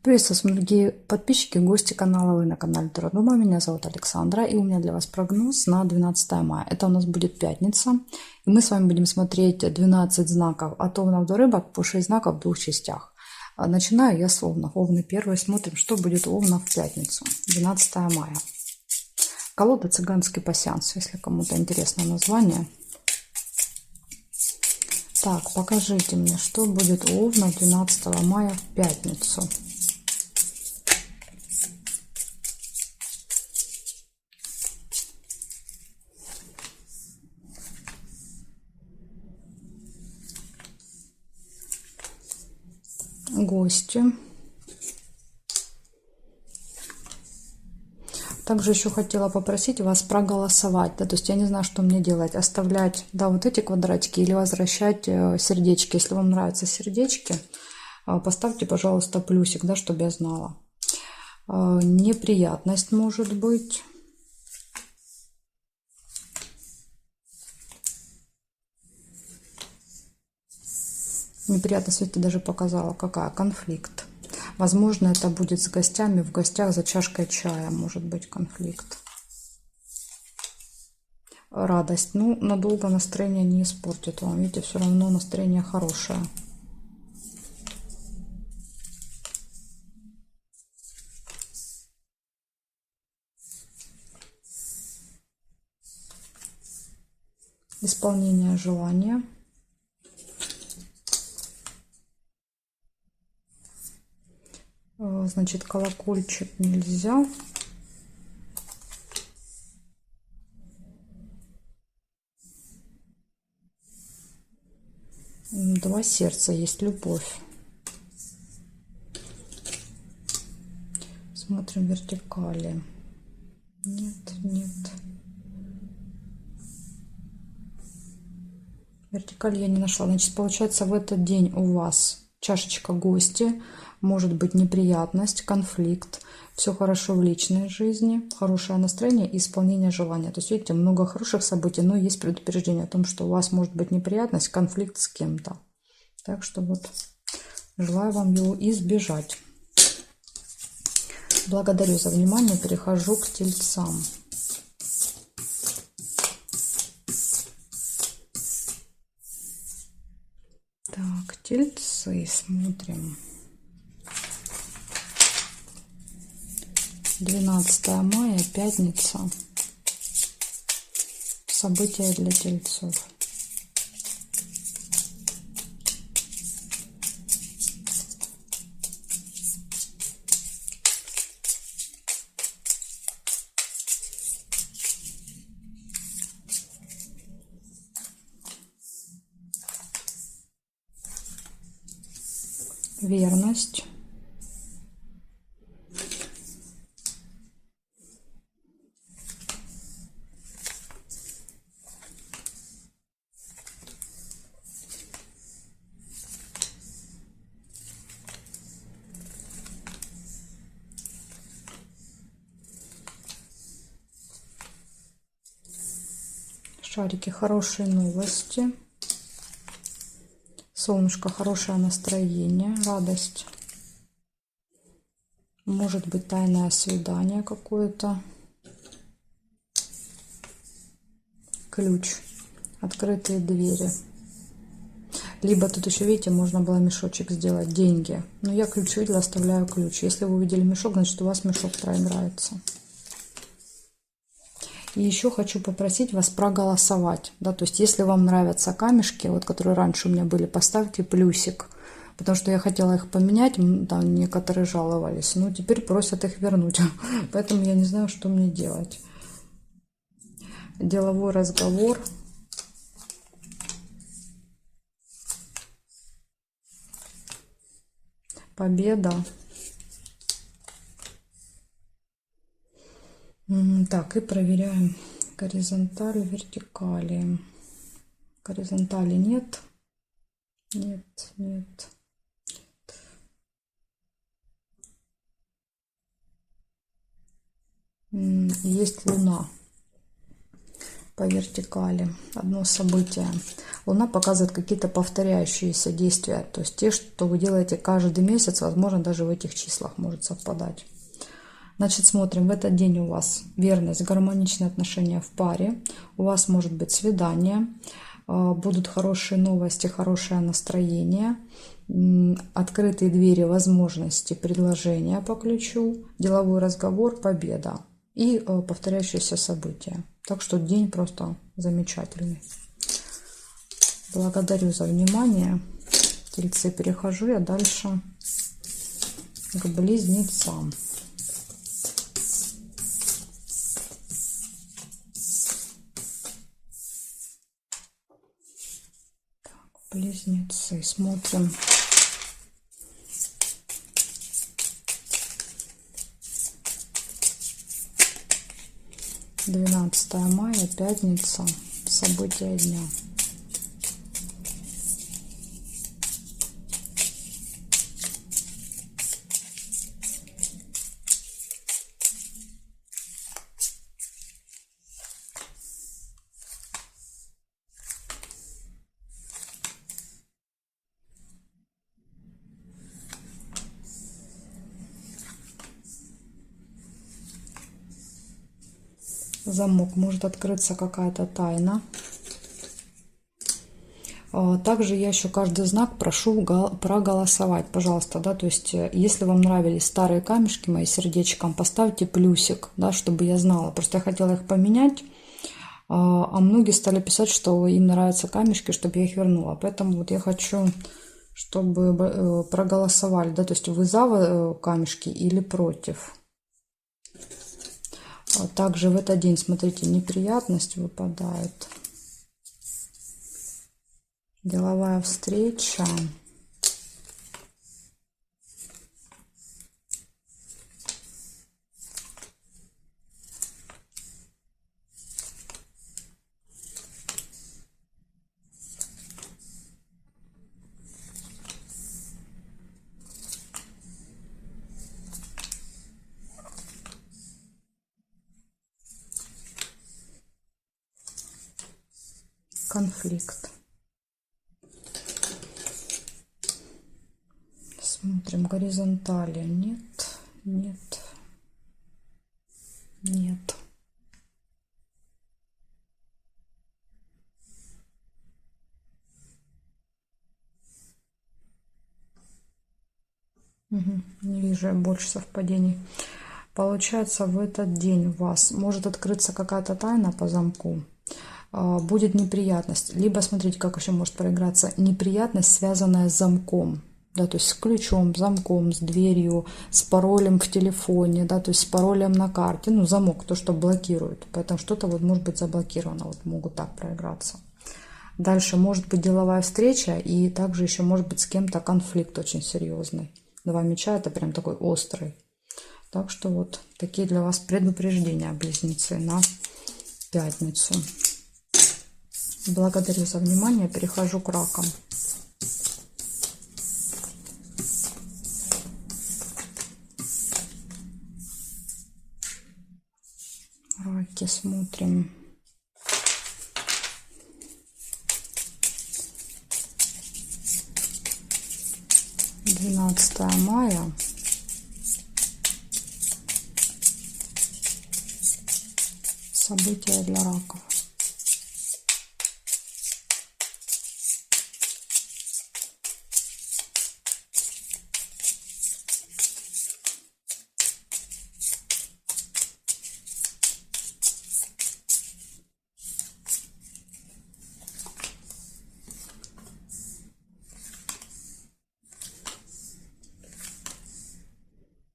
Приветствую вас, дорогие подписчики, гости канала. Вы на канале Таро Дома. Меня зовут Александра, и у меня для вас прогноз на 12 мая. Это у нас будет пятница, и мы с вами будем смотреть 12 знаков от Овнов до Рыбок по 6 знаков в двух частях. Начинаю я с Овнов. Овны первые. Смотрим, что будет у Овнов в пятницу, 12 мая. Колода «Цыганский пасьянс», если кому-то интересно название. Так, покажите мне, что будет у Овнов 12 мая в пятницу. Гости. Также еще хотела попросить вас проголосовать, да, то есть я не знаю, что мне делать, оставлять, да, вот эти квадратики или возвращать сердечки. Если вам нравятся сердечки, поставьте, пожалуйста, плюсик, да, чтобы я знала. Неприятность может быть. Неприятность, видите, даже показала, какая. Конфликт. Возможно, это будет с гостями, в гостях за чашкой чая может быть конфликт. Радость. Ну, надолго настроение не испортит вам. Видите, все равно настроение хорошее. Исполнение желания. Значит, колокольчик нельзя. Два сердца есть, любовь. Смотрим вертикали. Нет, нет. Вертикаль я не нашла. Значит, получается, в этот день у вас чашечка гости, может быть неприятность, конфликт. Все хорошо в личной жизни, хорошее настроение и исполнение желания. То есть, видите, много хороших событий, но есть предупреждение о том, что у вас может быть неприятность, конфликт с кем-то. Так что вот, желаю вам его избежать. Благодарю за внимание. Перехожу к тельцам. Так, тельцы, смотрим. 12 мая, пятница. События для тельцов. Верность. Шарики, хорошие новости. Солнышко, хорошее настроение, радость. Может быть тайное свидание какое-то. Ключ. Открытые двери. Либо тут еще, видите, можно было мешочек сделать. Деньги. Но я ключ видела, оставляю ключ. Если вы увидели мешок, значит у вас мешок проиграется. И еще хочу попросить вас проголосовать. Да, то есть, если вам нравятся камешки, вот которые раньше у меня были, поставьте плюсик. Потому что я хотела их поменять, там некоторые жаловались. Но теперь просят их вернуть. Поэтому я не знаю, что мне делать. Деловой разговор. Победа. Так, и проверяем горизонтали, вертикали. Горизонтали нет. Нет, нет. Есть Луна. по вертикали. Одно событие. Луна показывает какие-то повторяющиеся действия. То есть те, что вы делаете каждый месяц, возможно, даже в этих числах может совпадать. Значит, смотрим, в этот день у вас верность, гармоничные отношения в паре. У вас может быть свидание. Будут хорошие новости, хорошее настроение. Открытые двери, возможности, предложения по ключу. Деловой разговор, победа. И повторяющиеся события. Так что день просто замечательный. Благодарю за внимание. Тельцы, перехожу я дальше к близнецам. Так, близнецы, смотрим. Двенадцатое мая, пятница, события дня. Замок, может открыться какая-то тайна. Также я еще каждый знак прошу проголосовать, пожалуйста, да, то есть если вам нравились старые камешки мои сердечком, поставьте плюсик, да, чтобы я знала. Просто я хотела их поменять, а многие стали писать, что им нравятся камешки, чтобы я их вернула. Поэтому вот я хочу, чтобы проголосовали, да, то есть вы за камешки или против. Также в этот день, смотрите, неприятность выпадает. Деловая встреча. Конфликт. Смотрим, горизонтали. Нет, нет, нет. Не вижу я больше совпадений. Получается, в этот день у вас может открыться какая-то тайна по замку. Будет неприятность. Либо, смотрите, как еще может проиграться. Неприятность, связанная с замком. Да, то есть с ключом, замком, с дверью, с паролем в телефоне, да, то есть с паролем на карте. Ну, замок, то, что блокирует. Поэтому что-то вот может быть заблокировано. Вот могут так проиграться. Дальше может быть деловая встреча. И также еще может быть с кем-то конфликт очень серьезный. Два меча — это прям такой острый. Так что вот такие для вас предупреждения, близнецы, на пятницу. Благодарю за внимание. Перехожу к ракам. Раки, смотрим. Двенадцатое мая. События для раков.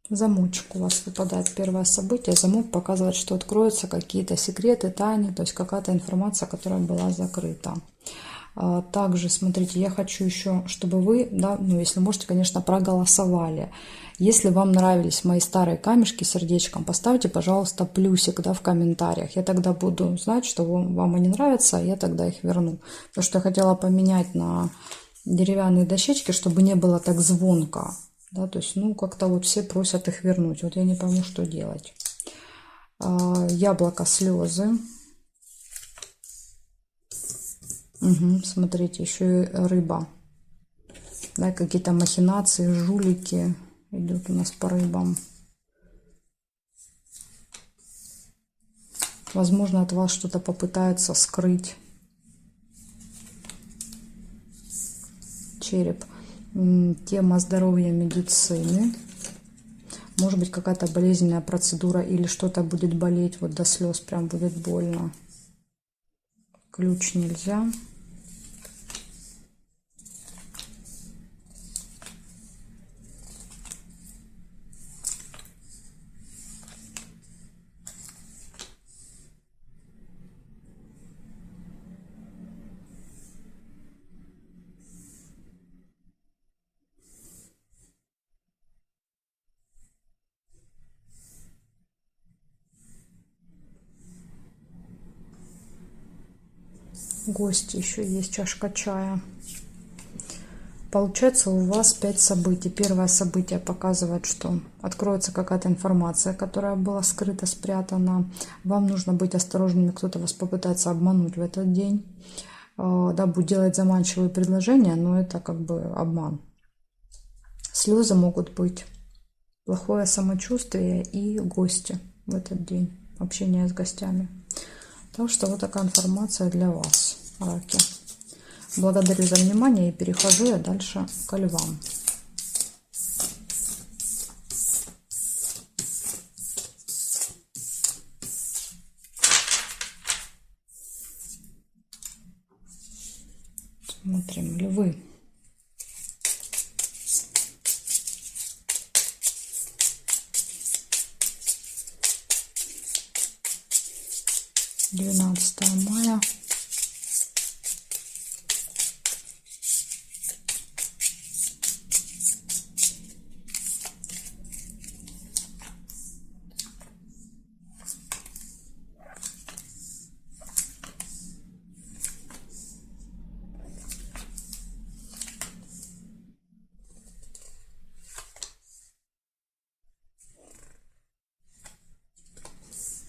Замочек у вас выпадает, первое событие. Замок показывает, что откроются какие-то секреты, тайны, то есть какая-то информация, которая была закрыта. Также, смотрите, я хочу еще, чтобы вы, да, ну, если можете, конечно, проголосовали. Если вам нравились мои старые камешки сердечком, поставьте, пожалуйста, плюсик, да, в комментариях. Я тогда буду знать, что вам они нравятся, а я тогда их верну. Потому что я хотела поменять на деревянные дощечки, чтобы не было так звонко. Да, то есть, ну, как-то вот все просят их вернуть. Вот я не пойму, что делать. Яблоко, слезы. Угу, смотрите, еще и рыба. Да, какие-то махинации, жулики идут у нас по рыбам. Возможно, от вас что-то попытаются скрыть. Череп. Тема здоровья, медицины. Может быть, какая-то болезненная процедура или что-то будет болеть, вот до слез прям будет больно. Ключ нельзя. Гости еще есть, чашка чая. Получается, у вас 5 событий. Первое событие показывает, что откроется какая-то информация, которая была скрыта, спрятана. Вам нужно быть осторожными, кто-то вас попытается обмануть в этот день. Да, будет делать заманчивые предложения, но это как бы обман. Слезы могут быть, плохое самочувствие и гости в этот день, общение с гостями. Так что вот такая информация для вас, раки. Благодарю за внимание и перехожу я дальше к львам. Смотрим, львы. Двенадцатое мая.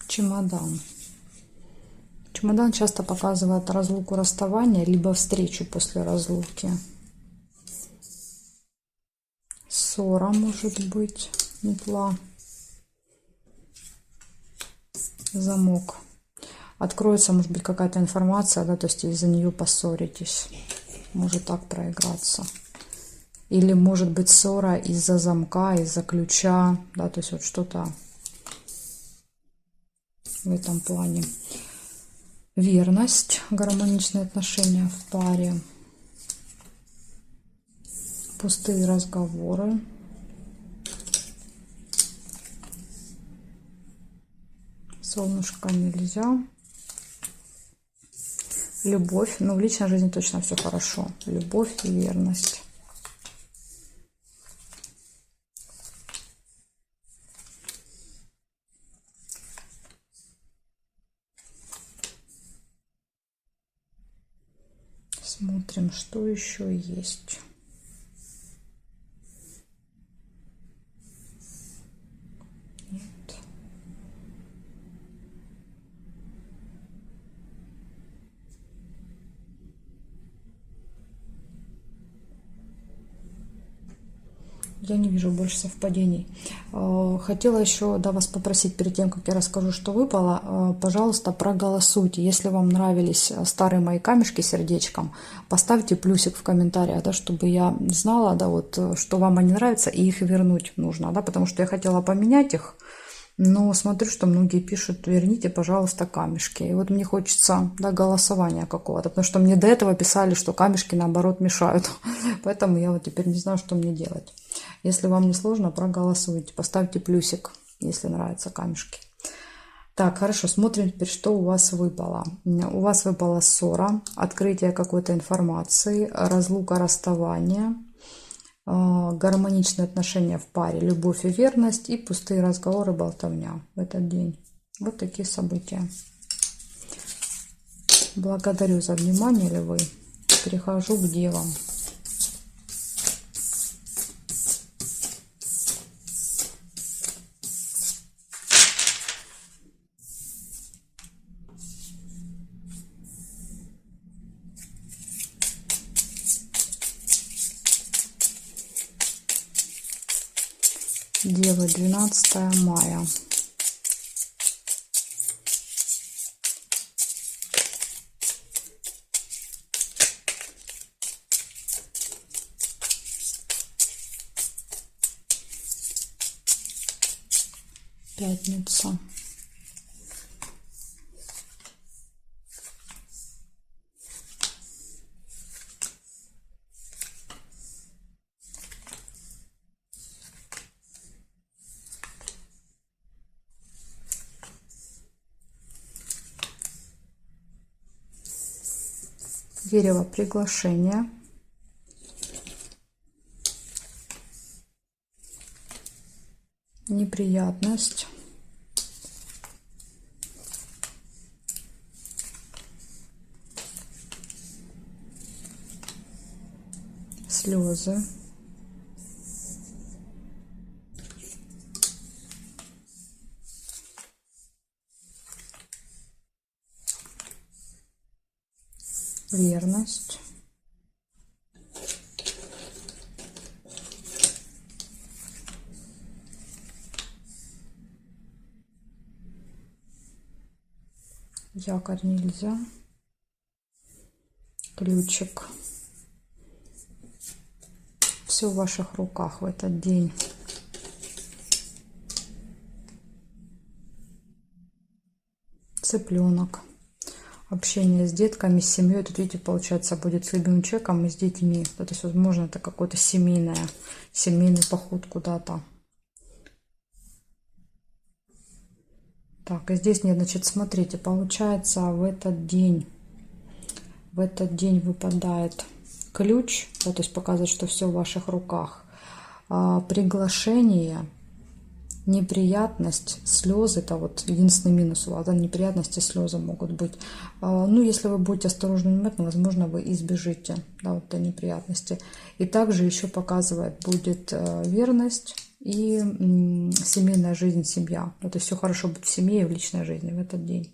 Чемодан. Чемодан часто показывает разлуку, расставание, либо встречу после разлуки. Ссора может быть, метла. Замок. Откроется, может быть, какая-то информация, да, то есть из-за нее поссоритесь. Может так проиграться. Или может быть ссора из-за замка, из-за ключа, да, то есть вот что-то в этом плане. Верность, гармоничные отношения в паре. Пустые разговоры. Солнышко нельзя. Любовь. Ну, в личной жизни точно все хорошо. Любовь и верность. Смотрим, что еще есть. Нет. Я не вижу больше совпадений. Хотела еще вас попросить, перед тем, как я расскажу, что выпало, пожалуйста, проголосуйте. Если вам нравились старые мои камешки сердечком, поставьте плюсик в комментариях, да, чтобы я знала, да, вот, что вам они нравятся, и их вернуть нужно, да, потому что я хотела поменять их, но смотрю, что многие пишут: верните, пожалуйста, камешки. И вот мне хочется, да, голосования какого-то, потому что мне до этого писали, что камешки, наоборот, мешают. Поэтому я вот теперь не знаю, что мне делать. Если вам не сложно, проголосуйте, поставьте плюсик, если нравятся камешки. Так, хорошо, смотрим теперь, что у вас выпало. У вас выпала ссора, открытие какой-то информации, разлука, расставание, гармоничные отношения в паре, любовь и верность, и пустые разговоры, болтовня в этот день. Вот такие события. Благодарю за внимание, львы. Перехожу к девам. Девы, 12 мая. Пятница. Дерево, приглашение. Неприятность. Слезы. Верность. Якорь нельзя. Ключик. Все в ваших руках в этот день. Цыпленок. Общение с детками, с семьей. Тут, видите, получается, будет с любимым человеком и с детьми. То есть, возможно, это какой-то семейный поход куда-то. Так, и здесь нет, значит, смотрите, получается, в этот день выпадает ключ, да, то есть показывает, что все в ваших руках. Приглашение, неприятность, слезы, это вот единственный минус у вас, да, неприятности, слезы могут быть. Ну, если вы будете осторожны, внимательны, возможно, вы избежите, да, вот этой неприятности. И также еще показывает, будет верность и семейная жизнь, семья. То есть все хорошо будет в семье и в личной жизни в этот день.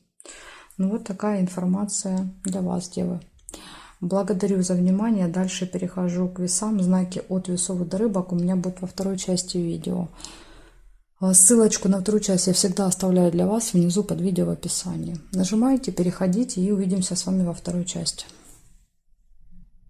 Ну, вот такая информация для вас, девы. Благодарю за внимание. Дальше перехожу к весам. Знаки от весов и до рыбок у меня будет во второй части видео. Ссылочку на вторую часть я всегда оставляю для вас внизу под видео в описании. Нажимайте, переходите и увидимся с вами во второй части.